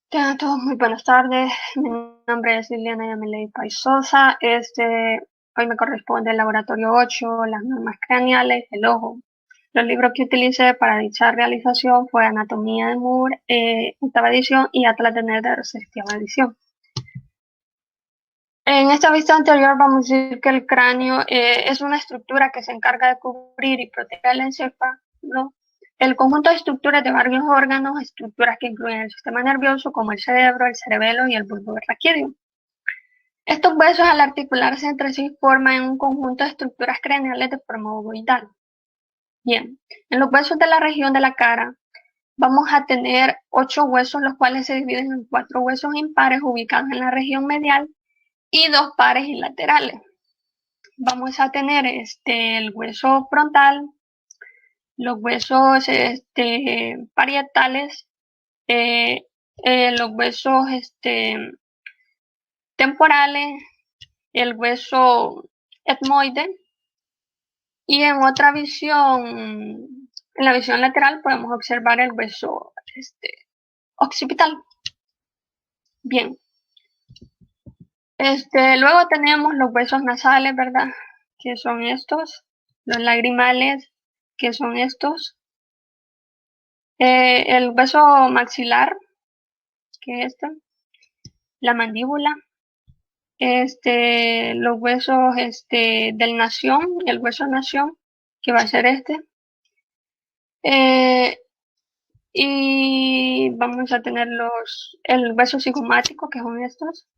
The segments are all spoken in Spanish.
Tengan a todos muy buenas tardes. Mi nombre es Liliana Yamelei Paisosa. Hoy me corresponde el laboratorio 8, las normas craneales del ojo. Los libros que utilicé para dicha realización fue Anatomía de Moore, octava edición, y Atlas de Nether, sexta edición. En esta vista anterior vamos a decir que el cráneo es una estructura que se encarga de cubrir y proteger el encéfalo, el conjunto de estructuras de varios órganos, estructuras que incluyen el sistema nervioso como el cerebro, el cerebelo y el bulbo raquídeo. Estos huesos al articularse entre sí forman un conjunto de estructuras craneales de forma ovoidal. Bien, en los huesos de la región de la cara vamos a tener 8 huesos, los cuales se dividen en 4 huesos impares ubicados en la región medial y 2 pares y laterales. Vamos a tener el hueso frontal, los huesos parietales, los huesos temporales, el hueso etmoide, y en otra visión, en la visión lateral podemos observar el hueso occipital. Bien, luego tenemos los huesos nasales, ¿verdad? Que son estos, los lagrimales, que son estos, el hueso maxilar, que es la mandíbula, los huesos del nación, el hueso nación, que va a ser eh, y vamos a tener el hueso cigomático, que son estos,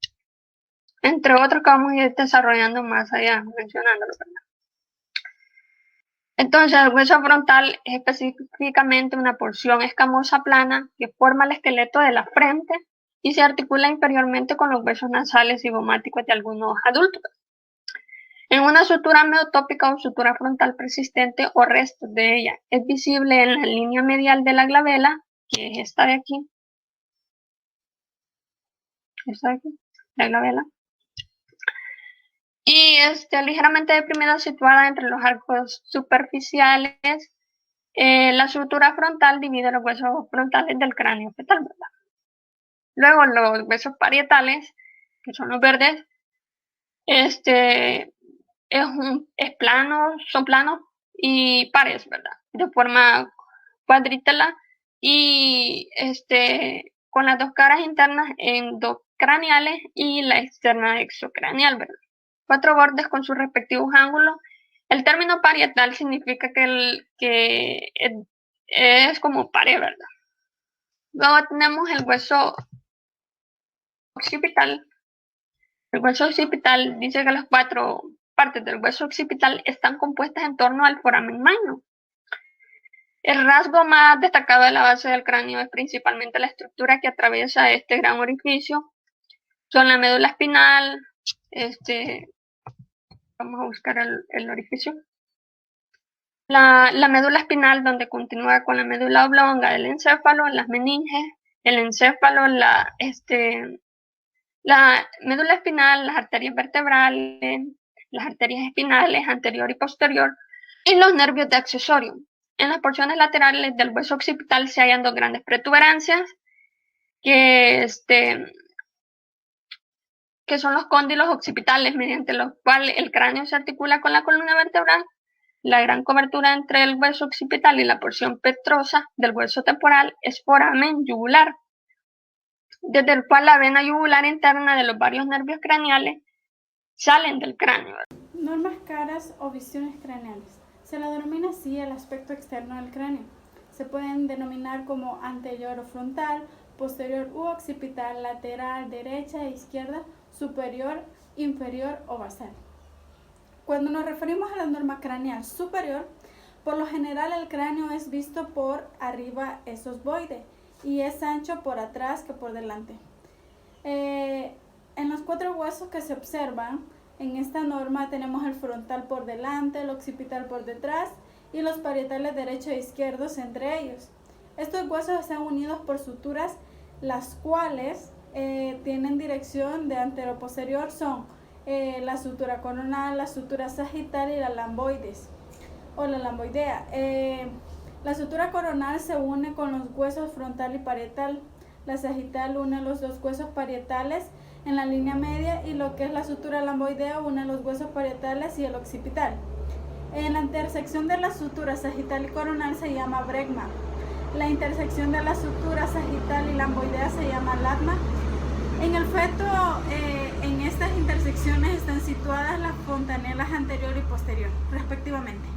entre otros que vamos a ir desarrollando más allá, mencionándolo, ¿verdad? Entonces, el hueso frontal es específicamente una porción escamosa plana que forma el esqueleto de la frente y se articula inferiormente con los huesos nasales cigomáticos de algunos adultos. En una sutura meotópica o sutura frontal persistente o restos de ella es visible en la línea medial de la glabela, que es esta de aquí, la glabela, y ligeramente deprimida situada entre los arcos superficiales. La sutura frontal divide los huesos frontales del cráneo fetal, ¿verdad? Luego los huesos parietales, que son los verdes, este, son planos y pares, ¿verdad? De forma cuadrítela y con las dos caras internas endocraneales y la externa exocraneal, ¿verdad? 4 bordes con sus respectivos ángulos. El término parietal significa que es como pared, ¿verdad? Luego tenemos el hueso occipital. El hueso occipital dice que las 4 partes del hueso occipital están compuestas en torno al foramen magno. El rasgo más destacado de la base del cráneo es principalmente la estructura que atraviesa este gran orificio. Son la médula espinal, vamos a buscar el orificio. La médula espinal, donde continúa con la médula oblonga del encéfalo, las meninges, el encéfalo, la médula espinal, las arterias vertebrales, las arterias espinales anterior y posterior, y los nervios de accesorio. En las porciones laterales del hueso occipital se hallan 2 grandes protuberancias que, que son los cóndilos occipitales, mediante los cuales el cráneo se articula con la columna vertebral. La gran cobertura entre el hueso occipital y la porción petrosa del hueso temporal es foramen yugular, desde el cual la vena yugular interna de los varios nervios craneales salen del cráneo. Normas caras o visiones craneales. Se la denomina así el aspecto externo del cráneo. Se pueden denominar como anterior o frontal, posterior u occipital, lateral, derecha e izquierda, superior, inferior o basal. Cuando nos referimos a la norma craneal superior, por lo general el cráneo es visto por arriba, es osvoide, y es ancho por atrás que por delante. En los 4 huesos que se observan en esta norma tenemos el frontal por delante, el occipital por detrás y los parietales derecho e izquierdos entre ellos. Estos huesos están unidos por suturas, las cuales tienen dirección de antero-posterior, son la sutura coronal, la sutura sagital y la lamboides o la lamboidea. La sutura coronal se une con los huesos frontal y parietal. La sagital une los dos huesos parietales en la línea media y lo que es la sutura lamboidea une los huesos parietales y el occipital. En la intersección de la sutura sagital y coronal se llama bregma. La intersección de la sutura sagital y lamboidea se llama latma. En el feto, en estas intersecciones están situadas las fontanelas anterior y posterior, respectivamente.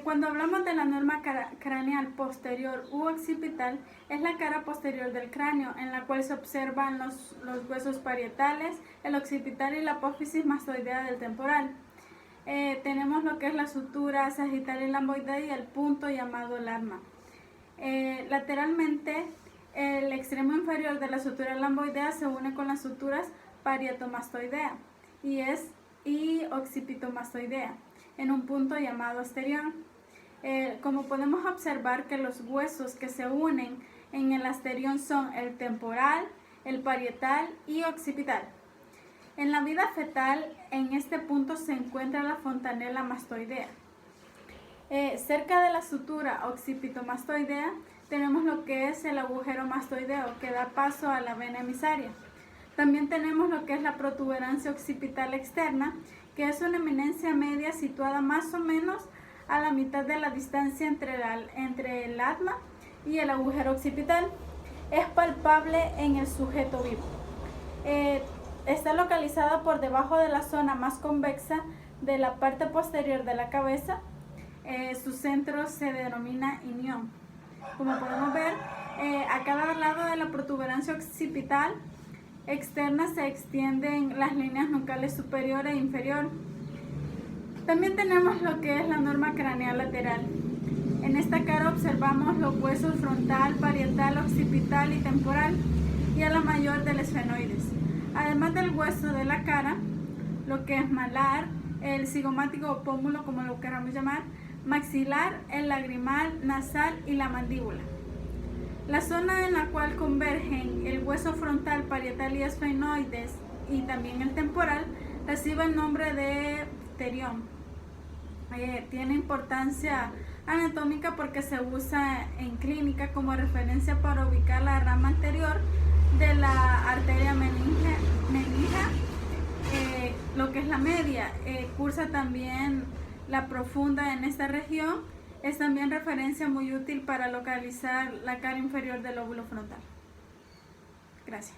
Cuando hablamos de la norma craneal posterior u occipital, es la cara posterior del cráneo, en la cual se observan los huesos parietales, el occipital y la apófisis mastoidea del temporal. Tenemos lo que es la sutura sagital y lamboidea y el punto llamado latma. Lateralmente, el extremo inferior de la sutura lamboidea se une con las suturas parietomastoidea y occipitomastoidea en un punto llamado asterión. Como podemos observar que los huesos que se unen en el asterión son el temporal, el parietal y occipital. En la vida fetal, en este punto se encuentra la fontanela mastoidea. Cerca de la sutura occipitomastoidea tenemos lo que es el agujero mastoideo que da paso a la vena emisaria. También tenemos lo que es la protuberancia occipital externa, que es una eminencia media situada más o menos a la mitad de la distancia entre el latma y el agujero occipital. Es palpable en el sujeto vivo. Está localizada por debajo de la zona más convexa de la parte posterior de la cabeza. Su centro se denomina inión. Como podemos ver, a cada lado de la protuberancia occipital externa se extienden las líneas nucales superior e inferior. También tenemos lo que es la norma craneal lateral. En esta cara observamos los huesos frontal, parietal, occipital y temporal y a la mayor del esfenoides. Además del hueso de la cara, lo que es malar, el cigomático o pómulo, como lo queramos llamar, maxilar, el lagrimal, nasal y la mandíbula. La zona en la cual convergen el hueso frontal, parietal y esfenoides y también el temporal recibe el nombre de pterión. Tiene importancia anatómica porque se usa en clínica como referencia para ubicar la rama anterior de la arteria meningia, lo que es la media. Cursa también la profunda en esta región. Es también referencia muy útil para localizar la cara inferior del lóbulo frontal. Gracias.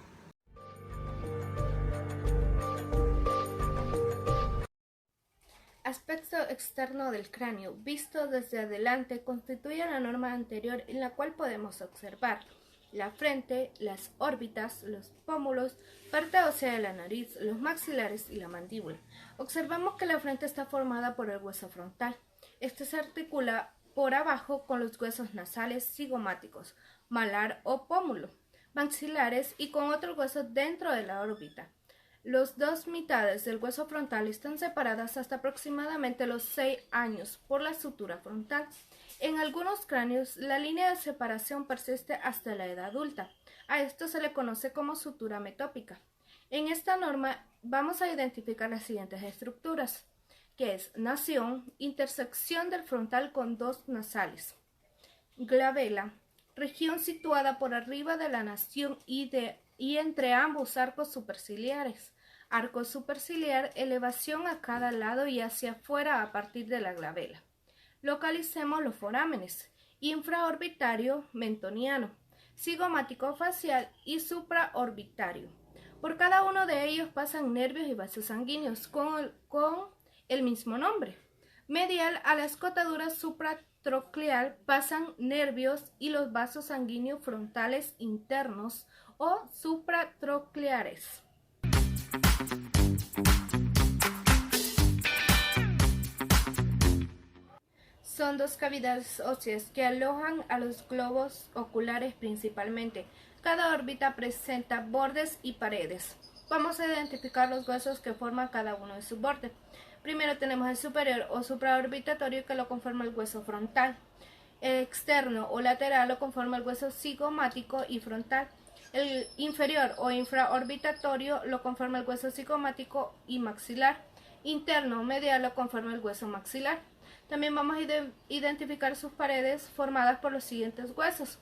Aspecto externo del cráneo, visto desde adelante, constituye la norma anterior en la cual podemos observar la frente, las órbitas, los pómulos, parte ósea de la nariz, los maxilares y la mandíbula. Observamos que la frente está formada por el hueso frontal. Este se articula por abajo con los huesos nasales cigomáticos, malar o pómulo, maxilares y con otros huesos dentro de la órbita. Las dos mitades del hueso frontal están separadas hasta aproximadamente los 6 años por la sutura frontal. En algunos cráneos, la línea de separación persiste hasta la edad adulta. A esto se le conoce como sutura metópica. En esta norma vamos a identificar las siguientes estructuras, que es nación, intersección del frontal con dos nasales, glabela, región situada por arriba de la nación y entre ambos arcos superciliares, arco superciliar, elevación a cada lado y hacia afuera a partir de la glabela. Localicemos los forámenes, infraorbitario mentoniano, cigomático facial y supraorbitario. Por cada uno de ellos pasan nervios y vasos sanguíneos con el mismo nombre. Medial a la escotadura supratroclear pasan nervios y los vasos sanguíneos frontales internos o supratrocleares. Son dos cavidades óseas que alojan a los globos oculares principalmente. Cada órbita presenta bordes y paredes. Vamos a identificar los huesos que forman cada uno de sus bordes. Primero tenemos el superior o supraorbitatorio, que lo conforma el hueso frontal. El externo o lateral lo conforma el hueso cigomático y frontal. El inferior o infraorbitatorio lo conforma el hueso cigomático y maxilar. Interno o medial lo conforma el hueso maxilar. También vamos a identificar sus paredes formadas por los siguientes huesos.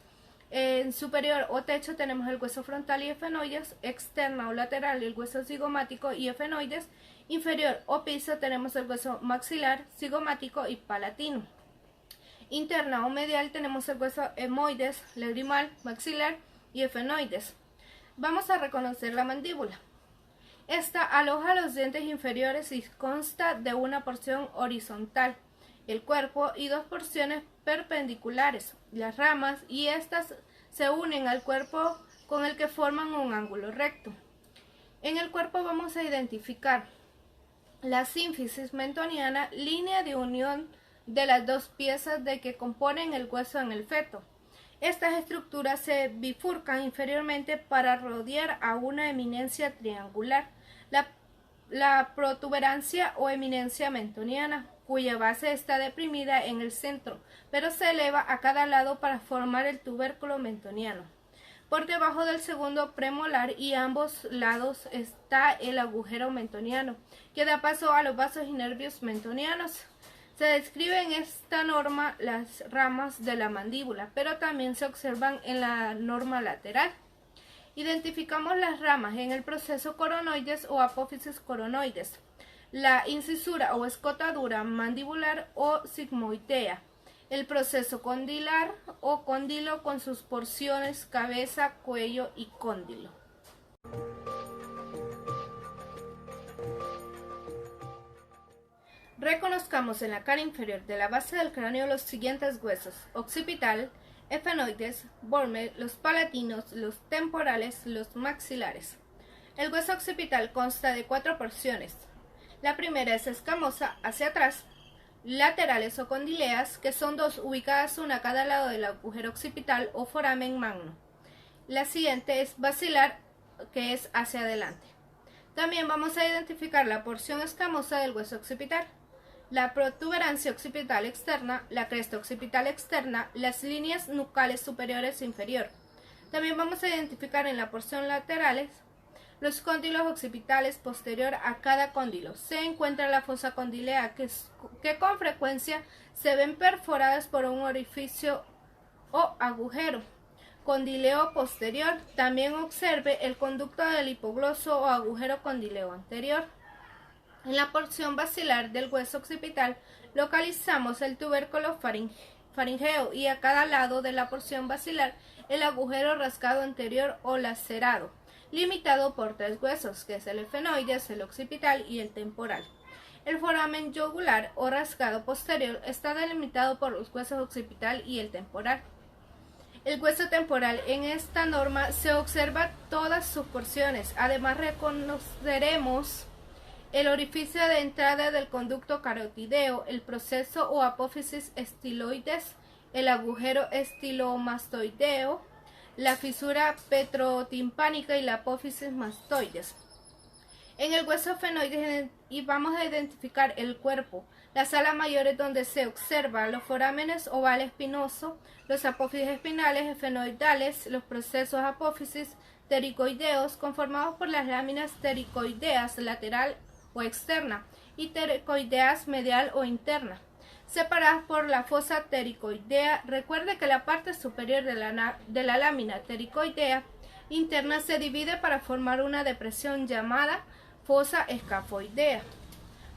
En superior o techo tenemos el hueso frontal y efenoides, externa o lateral el hueso cigomático y efenoides, inferior o piso tenemos el hueso maxilar, cigomático y palatino. Interna o medial tenemos el hueso etmoides, lagrimal, maxilar y efenoides. Vamos a reconocer la mandíbula. Esta aloja los dientes inferiores y consta de una porción horizontal, el cuerpo, y dos porciones perpendiculares, las ramas, y estas se unen al cuerpo con el que forman un ángulo recto. En el cuerpo vamos a identificar la sínfisis mentoniana, línea de unión de las dos piezas de que componen el hueso en el feto. Estas estructuras se bifurcan inferiormente para rodear a una eminencia triangular, la protuberancia o eminencia mentoniana, cuya base está deprimida en el centro, pero se eleva a cada lado para formar el tubérculo mentoniano. Por debajo del segundo premolar y a ambos lados está el agujero mentoniano, que da paso a los vasos y nervios mentonianos. Se describe en esta norma las ramas de la mandíbula, pero también se observan en la norma lateral. Identificamos las ramas en el proceso coronoides o apófisis coronoides, la incisura o escotadura mandibular o sigmoidea, el proceso condilar o cóndilo con sus porciones cabeza, cuello y cóndilo. Reconozcamos en la cara inferior de la base del cráneo los siguientes huesos: occipital, efenoides, Böhmer, los palatinos, los temporales, los maxilares. El hueso occipital consta de 4 porciones. La primera es escamosa, hacia atrás, laterales o condileas, que son 2 ubicadas una a cada lado del agujero occipital o foramen magno. La siguiente es basilar, que es hacia adelante. También vamos a identificar la porción escamosa del hueso occipital, la protuberancia occipital externa, la cresta occipital externa, las líneas nucales superiores e inferior. También vamos a identificar en la porción laterales los cóndilos occipitales. Posterior a cada cóndilo se encuentra la fosa condilea, que con frecuencia se ven perforadas por un orificio o agujero. Condileo posterior. También observe el conducto del hipogloso o agujero condileo anterior. En la porción basilar del hueso occipital localizamos el tubérculo faringeo y a cada lado de la porción basilar el agujero rasgado anterior o lacerado, limitado por 3 huesos, que es el efenoides, el occipital y el temporal. El foramen yugular o rasgado posterior está delimitado por los huesos occipital y el temporal. El hueso temporal, en esta norma se observa todas sus porciones. Además reconoceremos el orificio de entrada del conducto carotideo, el proceso o apófisis estiloides, el agujero estilomastoideo, la fisura petrotimpánica y la apófisis mastoides. En el hueso efenoides vamos a identificar el cuerpo, la sala mayor es donde se observa los forámenes oval espinoso, los apófisis espinales efenoidales, los procesos apófisis tericoideos conformados por las láminas tericoideas lateral o externa y tericoideas medial o interna, separadas por la fosa tericoidea. Recuerde que la parte superior de la lámina tericoidea interna se divide para formar una depresión llamada fosa escafoidea.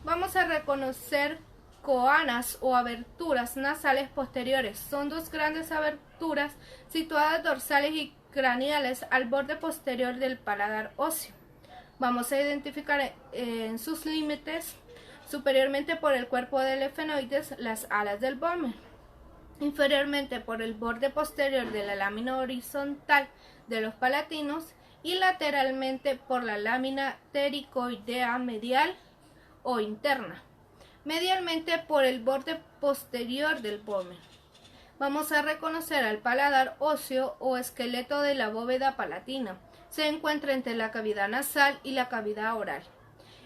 Vamos a reconocer coanas o aberturas nasales posteriores. Son 2 grandes aberturas situadas dorsales y craneales al borde posterior del paladar óseo. Vamos a identificar en sus límites superiormente por el cuerpo del efenoides las alas del Böhmer, inferiormente por el borde posterior de la lámina horizontal de los palatinos y lateralmente por la lámina tericoidea medial o interna, medialmente por el borde posterior del Böhmer. Vamos a reconocer al paladar óseo o esqueleto de la bóveda palatina. Se encuentra entre la cavidad nasal y la cavidad oral.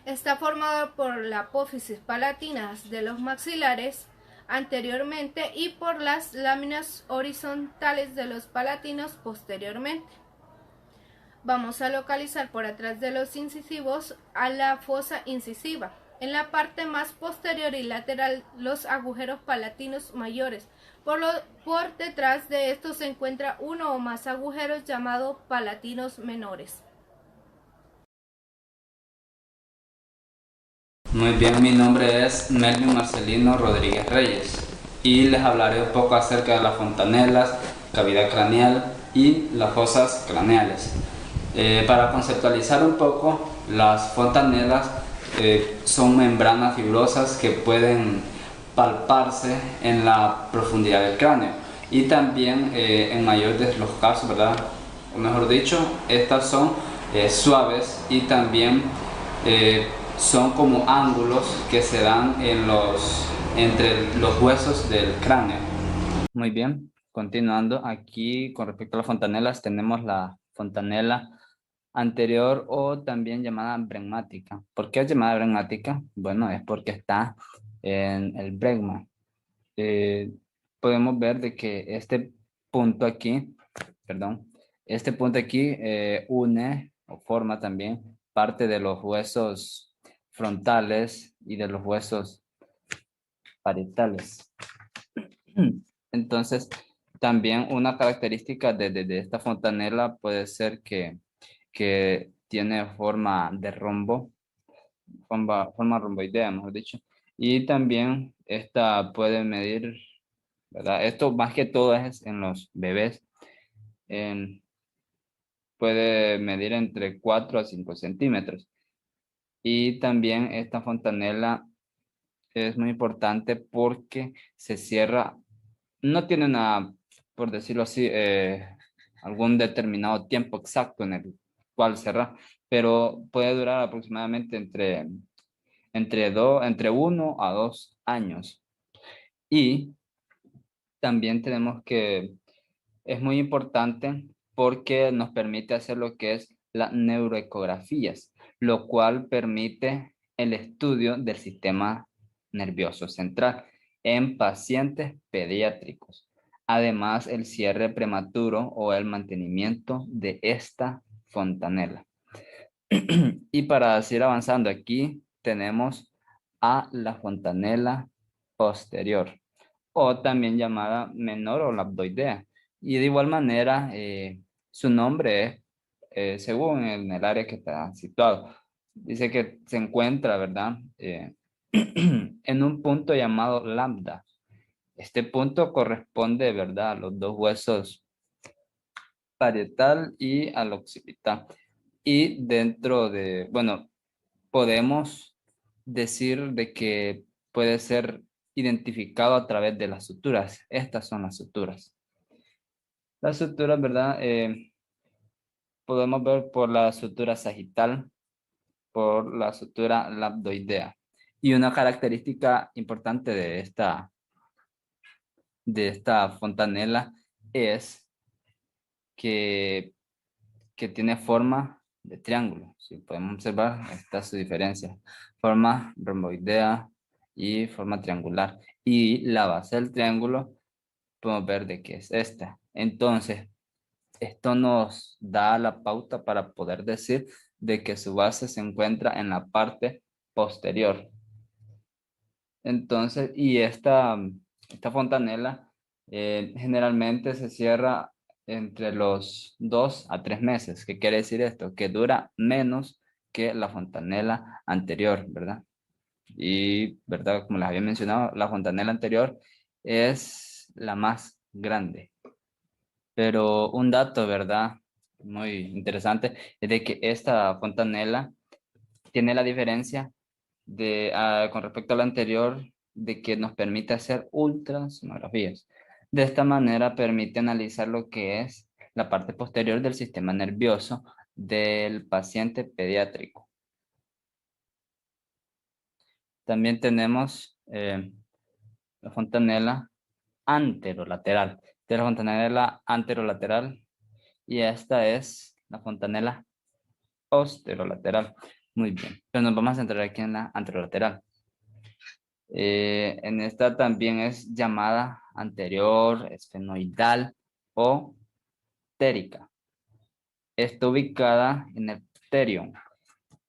Está formado por la apófisis palatinas de los maxilares anteriormente y por las láminas horizontales de los palatinos posteriormente. Vamos a localizar por atrás de los incisivos a la fosa incisiva. En la parte más posterior y lateral, los agujeros palatinos mayores. Por detrás de estos se encuentra uno o más agujeros llamados palatinos menores. Muy bien, mi nombre es Melvin Marcelino Rodríguez Reyes y les hablaré un poco acerca de las fontanelas, cavidad craneal y las fosas craneales. Para conceptualizar un poco, las fontanelas son membranas fibrosas que pueden palparse en la profundidad del cráneo y también en mayor de los casos, ¿verdad? O mejor dicho, estas son suaves y también son como ángulos que se dan entre los huesos del cráneo. Muy bien, continuando aquí con respecto a las fontanelas, tenemos la fontanela anterior o también llamada bregmática. ¿Por qué es llamada bregmática? Bueno, es porque está en el bregma. Podemos ver de que este punto aquí, perdón, este punto aquí une o forma también parte de los huesos frontales y de los huesos parietales. Entonces, también una característica de esta fontanela puede ser que tiene forma de rombo, forma romboidea, mejor dicho. Y también esta puede medir, ¿verdad? Esto más que todo es en los bebés. Puede medir entre 4 a 5 centímetros. Y también esta fontanela es muy importante porque se cierra, no tiene una, por decirlo así, algún determinado tiempo exacto en el cual cerrar, pero puede durar aproximadamente entre 1 a 2 años. Y también tenemos que, es muy importante porque nos permite hacer lo que es las neuroecografías, lo cual permite el estudio del sistema nervioso central en pacientes pediátricos. Además, el cierre prematuro o el mantenimiento de esta fontanela. Y para seguir avanzando aquí, tenemos a la fontanela posterior, o también llamada menor o labdoidea. Y de igual manera, su nombre es, según en el área que está situado, dice que se encuentra, ¿verdad? En un punto llamado lambda. Este punto corresponde, ¿verdad?, a los dos huesos parietal y al occipital. Y dentro de, bueno, podemos decir de que puede ser identificado a través de las suturas. Estas son las suturas. Las suturas, ¿verdad? Podemos ver por la sutura sagital, por la sutura lambdoidea. Y una característica importante de esta fontanela es que tiene forma de triángulo. Si podemos observar, esta es su diferencia. Forma romboidea y forma triangular. Y la base del triángulo, podemos ver de qué es esta. Entonces, esto nos da la pauta para poder decir de que su base se encuentra en la parte posterior. Entonces, y esta fontanela generalmente se cierra entre los 2 a 3 meses. ¿Qué quiere decir esto? Que dura menos que la fontanela anterior, ¿verdad? Y, ¿verdad? Como les había mencionado, la fontanela anterior es la más grande. Pero un dato, ¿verdad? Muy interesante es de que esta fontanela tiene la diferencia con respecto a la anterior, de que nos permite hacer ultrasonografías. De esta manera permite analizar lo que es la parte posterior del sistema nervioso del paciente pediátrico. También tenemos la fontanela anterolateral. De la fontanela anterolateral, y esta es la fontanela posterolateral. Muy bien, pero nos vamos a centrar aquí en la anterolateral. En esta también es llamada anterior, esfenoidal o ptérica. Está ubicada en el pterion.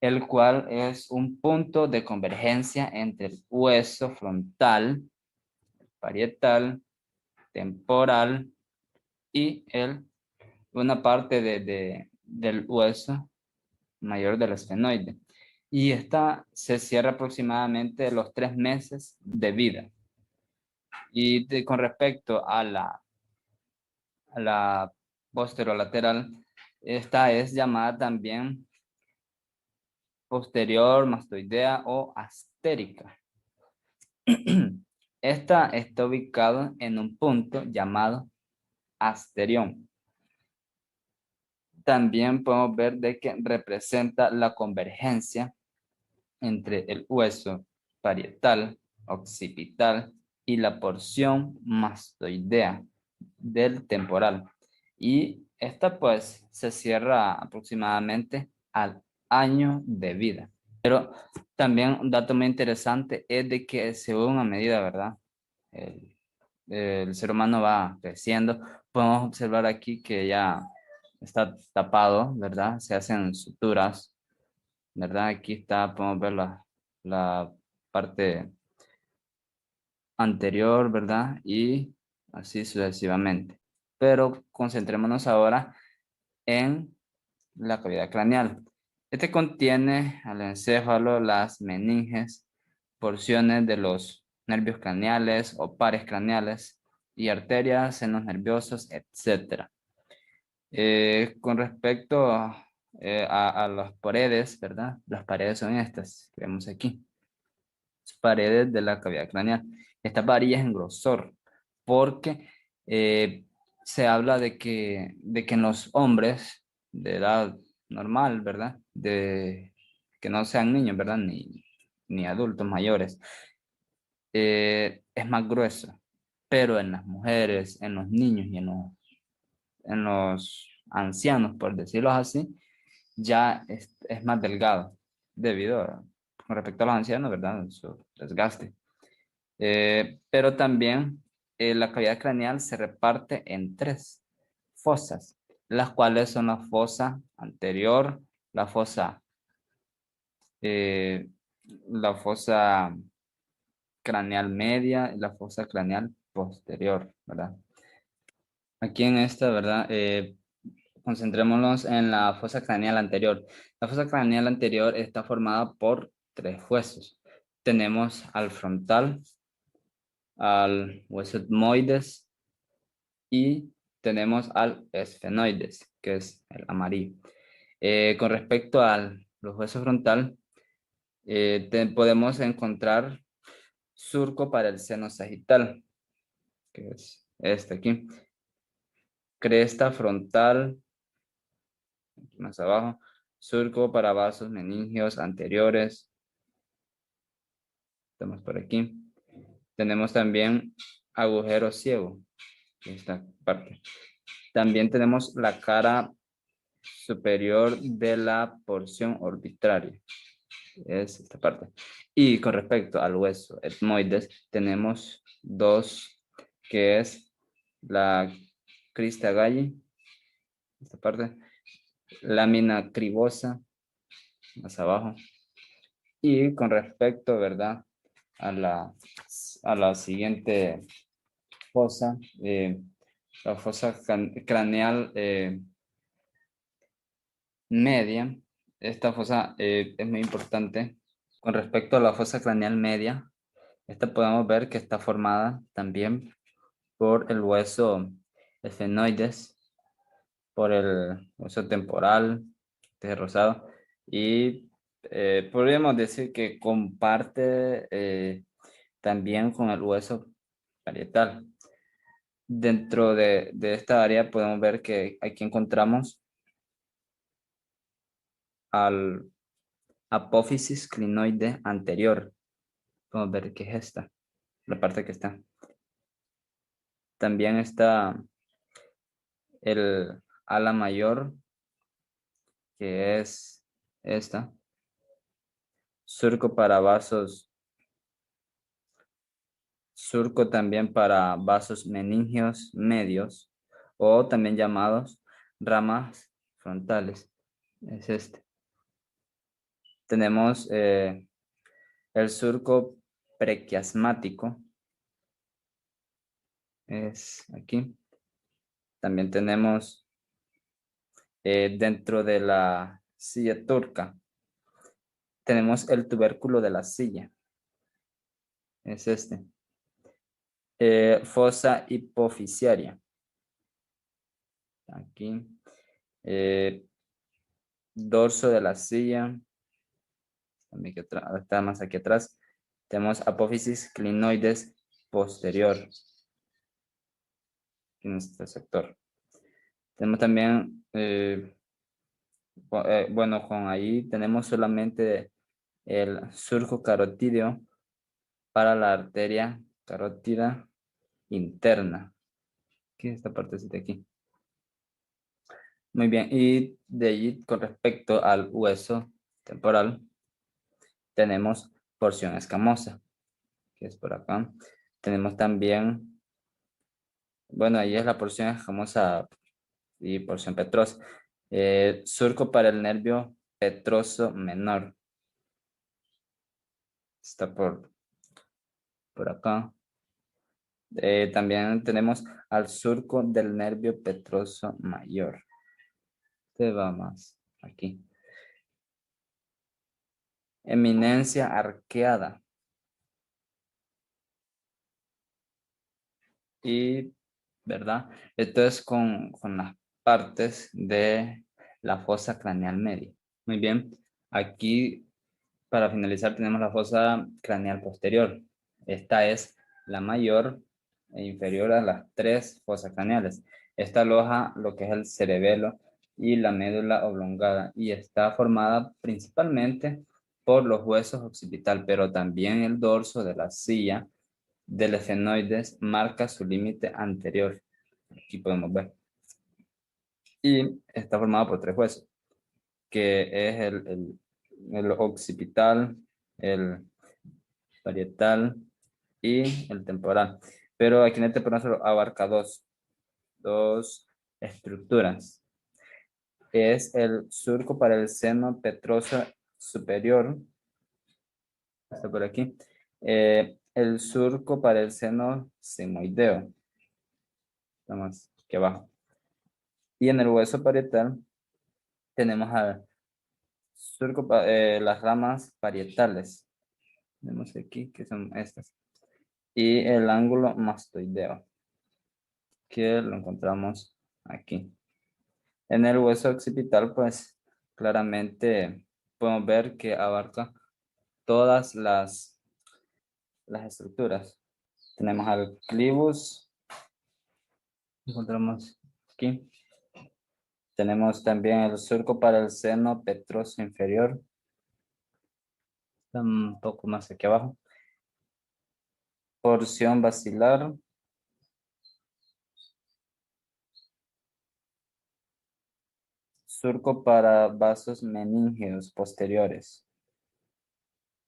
el cual es un punto de convergencia entre el hueso frontal, parietal, temporal y una parte del hueso mayor del esfenoide. Y esta se cierra aproximadamente a los 3 meses de vida. Y con respecto a la posterolateral, esta es llamada también posterior mastoidea o astérica. Esta está ubicada en un punto llamado asterión. También podemos ver de que representa la convergencia entre el hueso parietal, occipital y la porción mastoidea del temporal. Y esta pues se cierra aproximadamente al año de vida. Pero también un dato muy interesante es de que según a medida, ¿verdad? El ser humano va creciendo. Podemos observar aquí que ya está tapado, ¿verdad? Se hacen suturas, ¿verdad? Aquí está, podemos ver la parte anterior, ¿verdad? Y así sucesivamente. Pero concentrémonos ahora en la cavidad craneal. Este contiene al encéfalo, las meninges, porciones de los nervios craneales o pares craneales y arterias, senos nerviosos, etc. Con respecto a las paredes, ¿verdad? Las paredes son estas que vemos aquí. Paredes de la cavidad craneal. Estas varían en grosor porque se habla de que en los hombres de edad normal, ¿verdad? De que no sean niños, ¿verdad? Ni adultos mayores, es más grueso. Pero en las mujeres, en los niños y en los ancianos, por decirlo así, ya es más delgado con respecto a los ancianos, ¿verdad? Su desgaste. Pero también la cavidad craneal se reparte en 3 fosas, las cuales son la fosa anterior, la fosa, eh, la fosa craneal media y la fosa craneal posterior, ¿verdad? Aquí en esta, ¿verdad? Concentrémonos en la fosa craneal anterior. La fosa craneal anterior está formada por 3 huesos. Tenemos al frontal, al hueso etmoides y tenemos al esfenoides, que es el amarillo. Con respecto a los huesos frontal, podemos encontrar surco para el seno sagital, que es este aquí. Cresta frontal, más abajo, surco para vasos meningios anteriores. Estamos por aquí. Tenemos también agujero ciego, esta parte. También tenemos la cara superior de la porción orbitaria, es esta parte. Y con respecto al hueso etmoides, tenemos 2, que es la crista galli, esta parte, lámina cribosa, más abajo. Y con respecto, ¿verdad? A la siguiente fosa, la fosa craneal media. Esta fosa es muy importante. Con respecto a la fosa craneal media, esta podemos ver que está formada también por el hueso esfenoides, por el hueso temporal, este rosado, y podríamos decir que comparte también con el hueso parietal. Dentro de esta área podemos ver que aquí encontramos al apófisis clinoide anterior. Podemos ver que es esta, la parte que está. También está el ala mayor, que es esta. Surco para vasos. Surco también para vasos meningios medios, o también llamados ramas frontales. Es este. tenemos el surco prequiasmático. Es aquí. También tenemos dentro de la silla turca, tenemos el tubérculo de la silla. Es este. Fosa hipofisiaria. Aquí. Dorso de la silla. Está más aquí atrás. Tenemos apófisis clinoides posterior. En este sector. Tenemos también, bueno, con ahí tenemos solamente el surco carotídeo para la arteria carótida interna. ¿Qué es esta partecita aquí? Muy bien, y de allí con respecto al hueso temporal, tenemos porción escamosa, que es por acá. Tenemos también, bueno, ahí es la porción escamosa y porción petrosa. Surco para el nervio petroso menor. Está por acá. También tenemos al surco del nervio petroso mayor. Este va más aquí. Eminencia arqueada. Y, ¿verdad? Esto es con las partes de la fosa craneal media. Muy bien. Aquí, para finalizar, tenemos la fosa craneal posterior. Esta es la mayor e inferior a las 3 fosas craneales. Esta aloja lo que es el cerebelo y la médula oblongada y está formada principalmente por los huesos occipital, pero también el dorso de la silla del esfenoides marca su límite anterior. Aquí podemos ver. Y está formada por 3 huesos, que es el occipital, el parietal y el temporal. Pero aquí en el temporal solo abarca dos estructuras. Es el surco para el seno petroso superior. Está por aquí. El surco para el seno sigmoideo. Estamos aquí abajo. Y en el hueso parietal tenemos al surco, las ramas parietales. Tenemos aquí que son estas. Y el ángulo mastoideo, que lo encontramos aquí. En el hueso occipital, pues claramente podemos ver que abarca todas las estructuras. Tenemos al clivus, encontramos aquí. Tenemos también el surco para el seno petroso inferior. Está un poco más aquí abajo. Porción basilar. Surco para vasos meníngeos posteriores.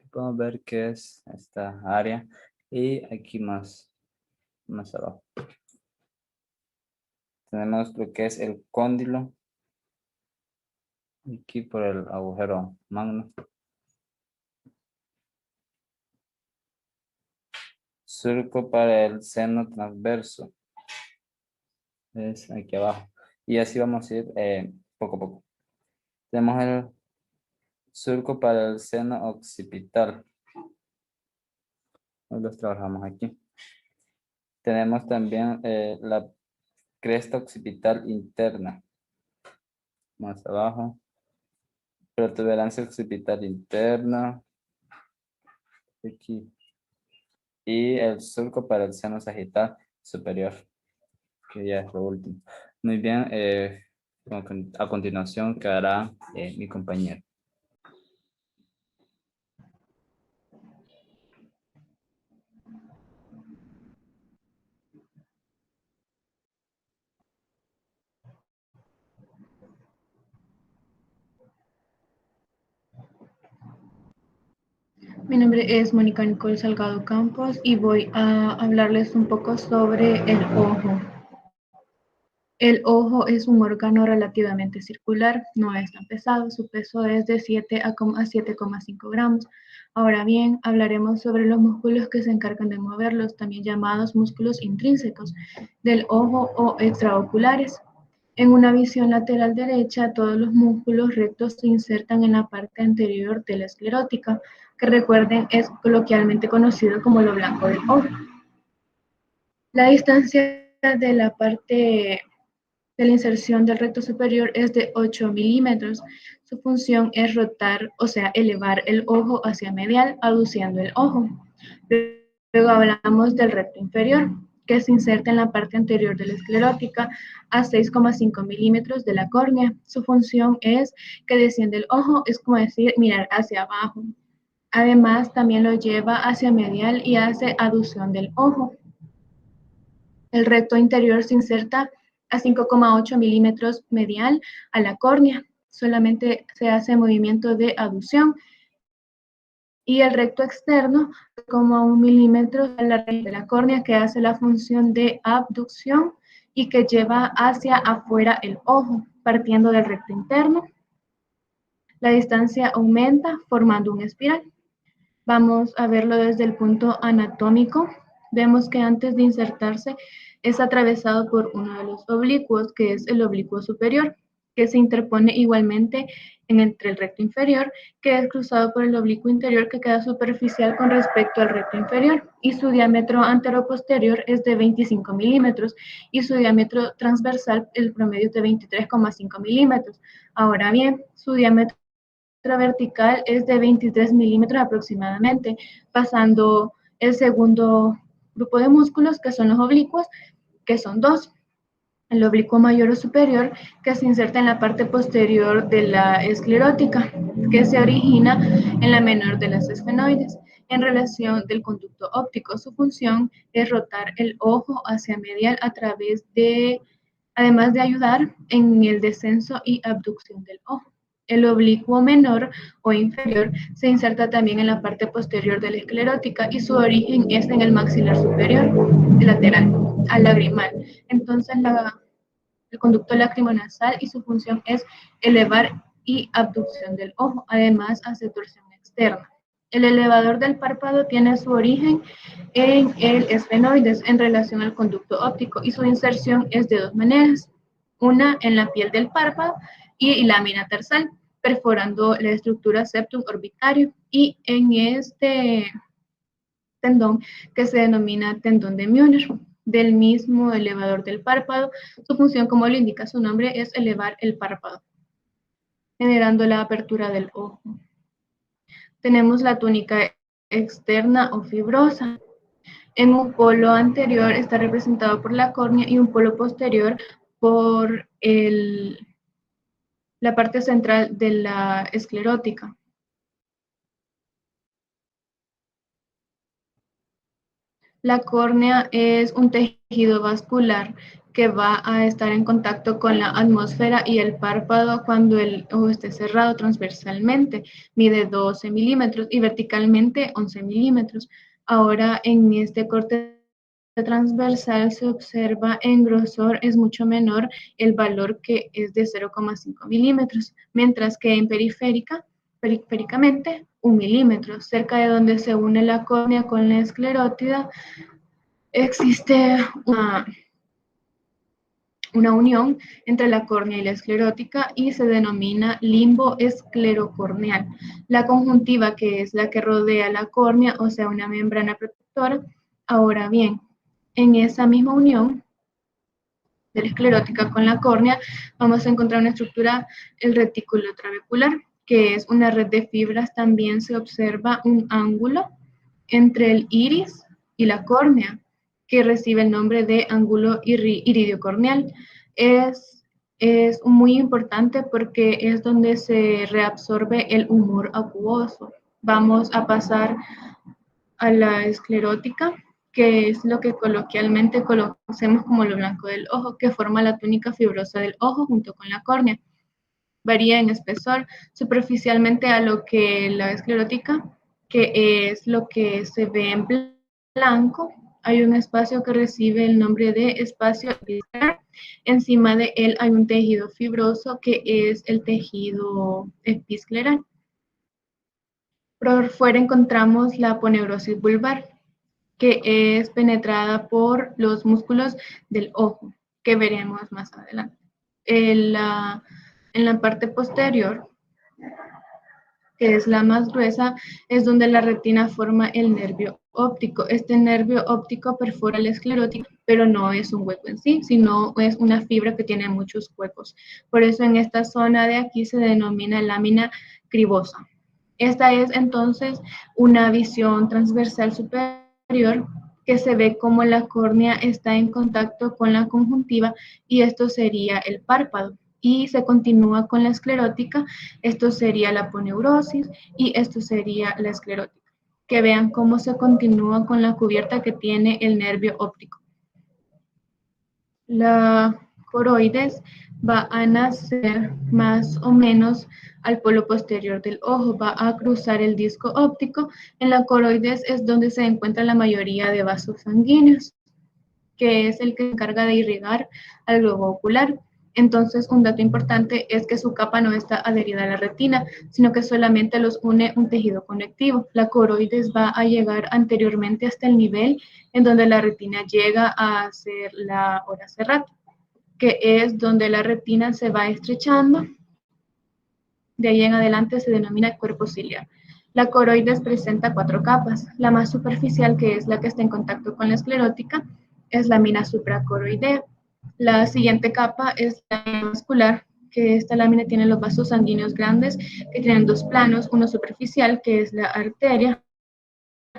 Podemos ver qué es esta área. Y aquí más abajo. Tenemos lo que es el cóndilo. Aquí por el agujero magno. Surco para el seno transverso. Es aquí abajo. Y así vamos a ir poco a poco. Tenemos el surco para el seno occipital. Hoy los trabajamos aquí. Tenemos también la cresta occipital interna. Más abajo. Protuberancia occipital interna. Aquí. Y el surco para el seno sagital superior, que ya es lo último. Muy bien, a continuación quedará mi compañero. Mi nombre es Mónica Nicole Salgado Campos y voy a hablarles un poco sobre el ojo. El ojo es un órgano relativamente circular, no es tan pesado, su peso es de 7 a 7,5 gramos. Ahora bien, hablaremos sobre los músculos que se encargan de moverlos, también llamados músculos intrínsecos del ojo o extraoculares. En una visión lateral derecha, todos los músculos rectos se insertan en la parte anterior de la esclerótica, que recuerden es coloquialmente conocido como lo blanco del ojo. La distancia de la parte de la inserción del recto superior es de 8 milímetros. Su función es rotar, o sea, elevar el ojo hacia medial, aduciendo el ojo. Luego hablamos del recto inferior, que se inserta en la parte anterior de la esclerótica a 6,5 milímetros de la córnea. Su función es que desciende el ojo, es como decir, mirar hacia abajo. Además, también lo lleva hacia medial y hace aducción del ojo. El recto interior se inserta a 5,8 milímetros medial a la córnea. Solamente se hace movimiento de aducción. Y el recto externo, como 1 milímetro a la raíz de la córnea, que hace la función de abducción y que lleva hacia afuera el ojo, partiendo del recto interno. La distancia aumenta formando una espiral. Vamos a verlo desde el punto anatómico. Vemos que antes de insertarse es atravesado por uno de los oblicuos, que es el oblicuo superior, que se interpone igualmente entre el recto inferior, que es cruzado por el oblicuo interior, que queda superficial con respecto al recto inferior, y su diámetro anteroposterior es de 25 milímetros, y su diámetro transversal, el promedio es de 23,5 milímetros. Ahora bien, su diámetro vertical es de 23 milímetros aproximadamente, pasando el segundo grupo de músculos, que son los oblicuos, que son dos. El oblicuo mayor o superior, que se inserta en la parte posterior de la esclerótica, que se origina en la menor de las esfenoides. En relación del conducto óptico, su función es rotar el ojo hacia medial a través de, además de ayudar en el descenso y abducción del ojo. El oblicuo menor o inferior se inserta también en la parte posterior de la esclerótica y su origen es en el maxilar superior, lateral, al lagrimal. Entonces, el conducto lacrimonasal y su función es elevar y abducción del ojo. Además, hace torsión externa. El elevador del párpado tiene su origen en el esfenoides en relación al conducto óptico y su inserción es de dos maneras. Una en la piel del párpado y lámina tarsal, perforando la estructura septum orbitario, y en este tendón que se denomina tendón de Müller, del mismo elevador del párpado. Su función, como lo indica su nombre, es elevar el párpado, generando la apertura del ojo. Tenemos la túnica externa o fibrosa. En un polo anterior está representado por la córnea y un polo posterior por la parte central de la esclerótica. La córnea es un tejido vascular que va a estar en contacto con la atmósfera y el párpado cuando el ojo esté cerrado transversalmente. Mide 12 milímetros y verticalmente 11 milímetros. Ahora, en este corte transversal se observa en grosor es mucho menor el valor, que es de 0,5 milímetros, mientras que en periféricamente 1 milímetro. Cerca de donde se une la córnea con la esclerótida existe una unión entre la córnea y la esclerótica y se denomina limbo esclerocorneal. La conjuntiva, que es la que rodea la córnea, o sea, una membrana protectora. Ahora bien, en esa misma unión de la esclerótica con la córnea, vamos a encontrar una estructura, el retículo trabecular, que es una red de fibras. También se observa un ángulo entre el iris y la córnea, que recibe el nombre de ángulo iridiocorneal. Es muy importante porque es donde se reabsorbe el humor acuoso. Vamos a pasar a la esclerótica, que es lo que coloquialmente conocemos como lo blanco del ojo, que forma la túnica fibrosa del ojo junto con la córnea. Varía en espesor superficialmente a lo que la esclerótica, que es lo que se ve en blanco Hay un espacio que recibe el nombre de espacio episcleral. Encima de él hay un tejido fibroso que es el tejido episcleral. Por fuera encontramos la aponeurosis vulvar, que es penetrada por los músculos del ojo, que veremos más adelante. En la parte posterior, que es la más gruesa, es donde la retina forma el nervio óptico. Este nervio óptico perfora el esclerótico, pero no es un hueco en sí, sino es una fibra que tiene muchos huecos. Por eso en esta zona de aquí se denomina lámina cribosa. Esta es entonces una visión transversal superior que se ve como la córnea está en contacto con la conjuntiva y esto sería el párpado. Y se continúa con la esclerótica, esto sería la aponeurosis y esto sería la esclerótica. Que vean cómo se continúa con la cubierta que tiene el nervio óptico. La coroides va a nacer más o menos al polo posterior del ojo, va a cruzar el disco óptico. En la coroides es donde se encuentra la mayoría de vasos sanguíneos, que es el que se encarga de irrigar al globo ocular. Entonces, un dato importante es que su capa no está adherida a la retina, sino que solamente los une un tejido conectivo. La coroides va a llegar anteriormente hasta el nivel en donde la retina llega a ser la hora cerrada, que es donde la retina se va estrechando. De ahí en adelante se denomina cuerpo ciliar. La coroides presenta 4 capas. La más superficial, que es la que está en contacto con la esclerótica, es la lámina supracoroidea. La siguiente capa es la lámina vascular, que esta lámina tiene los vasos sanguíneos grandes que tienen 2 planos, uno superficial, que es la arteria,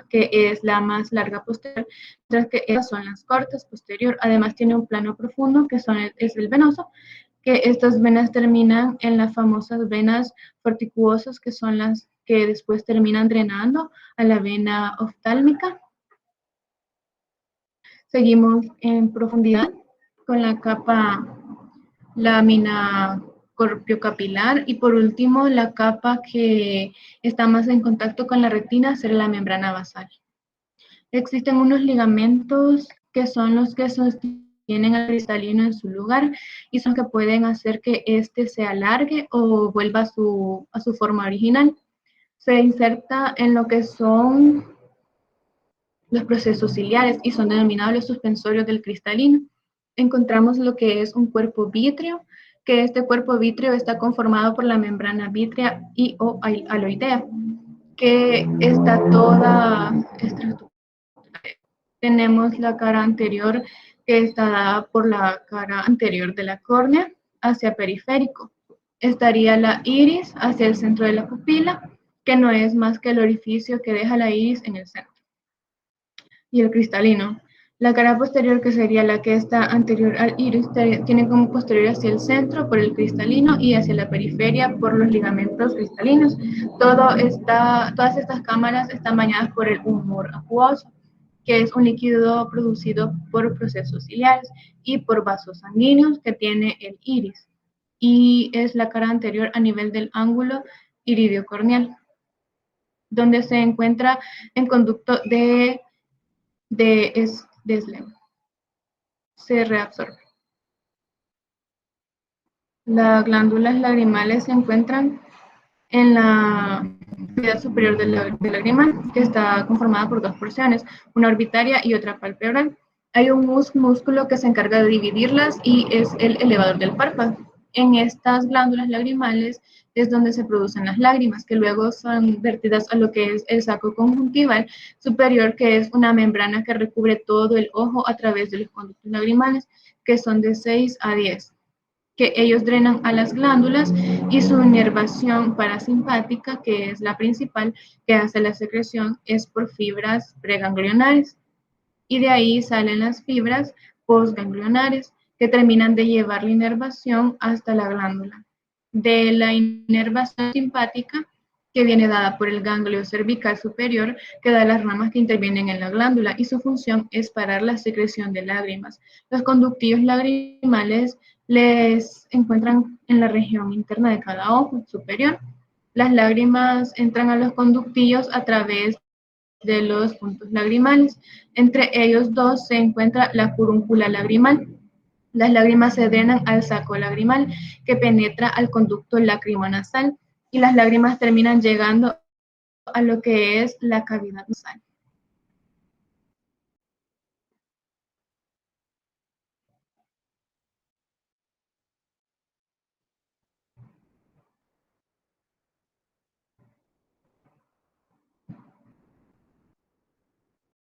que es la más larga posterior, mientras que estas son las cortas posterior. Además tiene un plano profundo, que es el venoso, que estas venas terminan en las famosas venas forticuosas, que son las que después terminan drenando a la vena oftálmica. Seguimos en profundidad con la capa lámina corpiocapilar y por último la capa que está más en contacto con la retina será la membrana basal. Existen unos ligamentos que son los que sostienen al cristalino en su lugar y son los que pueden hacer que éste se alargue o vuelva a su forma original. Se inserta en lo que son los procesos ciliares y son denominados los suspensorios del cristalino. Encontramos lo que es un cuerpo vítreo, que este cuerpo vítreo está conformado por la membrana vítrea y o aloidea, que está toda estructurada. Tenemos la cara anterior, que está dada por la cara anterior de la córnea hacia periférico. Estaría la iris hacia el centro de la pupila, que no es más que el orificio que deja la iris en el centro. Y el cristalino. La cara posterior, que sería la que está anterior al iris, tiene como posterior hacia el centro por el cristalino y hacia la periferia por los ligamentos cristalinos. Todas estas cámaras están bañadas por el humor acuoso, que es un líquido producido por procesos ciliares y por vasos sanguíneos que tiene el iris. Y es la cara anterior a nivel del ángulo iridio-corneal, donde se encuentra el conducto de Slem. Se reabsorbe. Las glándulas lagrimales se encuentran en la cavidad superior del lagrimal, que está conformada por 2 porciones, una orbitaria y otra palpebral. Hay un músculo que se encarga de dividirlas y es el elevador del párpado. En estas glándulas lagrimales es donde se producen las lágrimas, que luego son vertidas a lo que es el saco conjuntival superior, que es una membrana que recubre todo el ojo a través de los conductos lagrimales, que son de 6 a 10, que ellos drenan a las glándulas y su inervación parasimpática, que es la principal que hace la secreción, es por fibras preganglionares. Y de ahí salen las fibras postganglionares, que terminan de llevar la inervación hasta la glándula. De la inervación simpática, que viene dada por el ganglio cervical superior, que da las ramas que intervienen en la glándula, y su función es parar la secreción de lágrimas. Los conductillos lagrimales les encuentran en la región interna de cada ojo superior. Las lágrimas entran a los conductillos a través de los puntos lagrimales. Entre ellos dos se encuentra la furúncula lagrimal. Las lágrimas se drenan al saco lagrimal que penetra al conducto lacrimonasal y las lágrimas terminan llegando a lo que es la cavidad nasal.